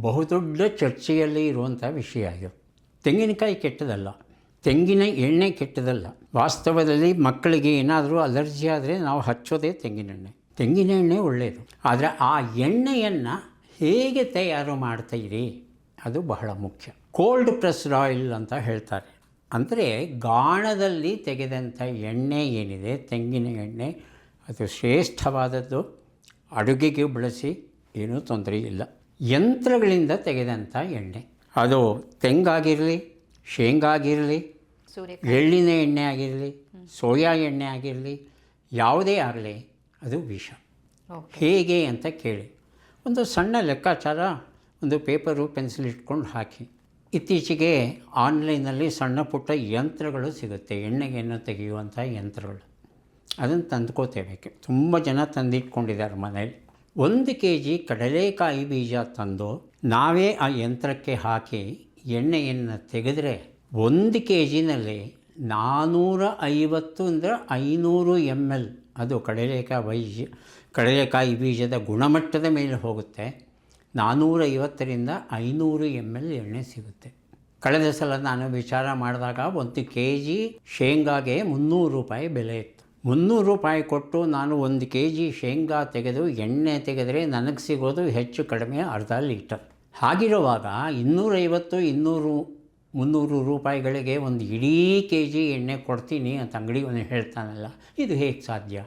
ಬಹುದೊಡ್ಡ ಚರ್ಚೆಯಲ್ಲಿ ಇರುವಂಥ ವಿಷಯ ಇದು. ತೆಂಗಿನಕಾಯಿ ಕೆಟ್ಟದಲ್ಲ, ತೆಂಗಿನ ಎಣ್ಣೆ ಕೆಟ್ಟದಲ್ಲ. ವಾಸ್ತವದಲ್ಲಿ ಮಕ್ಕಳಿಗೆ ಏನಾದರೂ ಅಲರ್ಜಿ ಆದರೆ ನಾವು ಹಚ್ಚೋದೇ ತೆಂಗಿನೆಣ್ಣೆ. ತೆಂಗಿನ ಎಣ್ಣೆ ಒಳ್ಳೆಯದು. ಆದರೆ ಆ ಎಣ್ಣೆಯನ್ನು ಹೇಗೆ ತಯಾರು ಮಾಡ್ತೀರಿ ಅದು ಬಹಳ ಮುಖ್ಯ. ಕೋಲ್ಡ್ ಪ್ರೆಸ್ಡ್ ಆಯಿಲ್ ಅಂತ ಹೇಳ್ತಾರೆ. ಅಂದರೆ ಗಾಣದಲ್ಲಿ ತೆಗೆದಂಥ ಎಣ್ಣೆ ಏನಿದೆ, ತೆಂಗಿನ ಎಣ್ಣೆ, ಅದು ಶ್ರೇಷ್ಠವಾದದ್ದು. ಅಡುಗೆಗೆ ಬಳಸಿ ಏನೂ ತೊಂದರೆ ಇಲ್ಲ. ಯಂತ್ರಗಳಿಂದ ತೆಗೆದಂಥ ಎಣ್ಣೆ, ಅದು ತೆಂಗಾಗಿರಲಿ, ಶೇಂಗಾಗಿರಲಿ, ಎಳ್ಳಿನ ಎಣ್ಣೆ ಆಗಿರಲಿ, ಸೋಯಾ ಎಣ್ಣೆ ಆಗಿರಲಿ, ಯಾವುದೇ ಆಗಲಿ ಅದು ವಿಷ. ಹೇಗೆ ಅಂತ ಕೇಳಿ. ಒಂದು ಸಣ್ಣ ಲೆಕ್ಕಾಚಾರ, ಒಂದು ಪೇಪರು ಪೆನ್ಸಿಲ್ ಇಟ್ಕೊಂಡು ಹಾಕಿ. ಇತ್ತೀಚೆಗೆ ಆನ್ಲೈನಲ್ಲಿ ಸಣ್ಣ ಪುಟ್ಟ ಯಂತ್ರಗಳು ಸಿಗುತ್ತೆ, ಎಣ್ಣೆಯನ್ನು ತೆಗೆಯುವಂಥ ಯಂತ್ರಗಳು. ಅದನ್ನು ತಂದ್ಕೋತೇವೆ. ತುಂಬ ಜನ ತಂದಿಟ್ಕೊಂಡಿದ್ದಾರೆ ಮನೇಲಿ. 1 kg ಕಡಲೆಕಾಯಿ ಬೀಜ ತಂದು ನಾವೇ ಆ ಯಂತ್ರಕ್ಕೆ ಹಾಕಿ ಎಣ್ಣೆಯನ್ನು ತೆಗೆದರೆ 1 kgನಲ್ಲಿ 450 ಅಂದರೆ 500 ml ಅದು ಕಡಲೆಕಾಯಿ ಬೀಜದ ಗುಣಮಟ್ಟದ ಮೇಲೆ ಹೋಗುತ್ತೆ. 450ರಿಂದ 500 ml ಎಣ್ಣೆ ಸಿಗುತ್ತೆ. ಕಳೆದ ಸಲ ನಾನು ವಿಚಾರ ಮಾಡಿದಾಗ 1 kg ಶೇಂಗಾಗೆ 300 ರೂಪಾಯಿ ಬೆಲೆ ಇತ್ತು. 300 ರೂಪಾಯಿ ಕೊಟ್ಟು ನಾನು 1 kg ಶೇಂಗಾ ತೆಗೆದು ಎಣ್ಣೆ ತೆಗೆದರೆ ನನಗೆ ಸಿಗೋದು ಹೆಚ್ಚು ಕಡಿಮೆ ಅರ್ಧ ಲೀಟರ್. ಹಾಗಿರುವಾಗ 250-300 ರೂಪಾಯಿಗಳಿಗೆ ಒಂದು ಇಡೀ kg ಎಣ್ಣೆ ಕೊಡ್ತೀನಿ ಅಂತ ಅಂಗಡಿಯವನು ಹೇಳ್ತಾನಲ್ಲ, ಇದು ಹೇಗೆ ಸಾಧ್ಯ?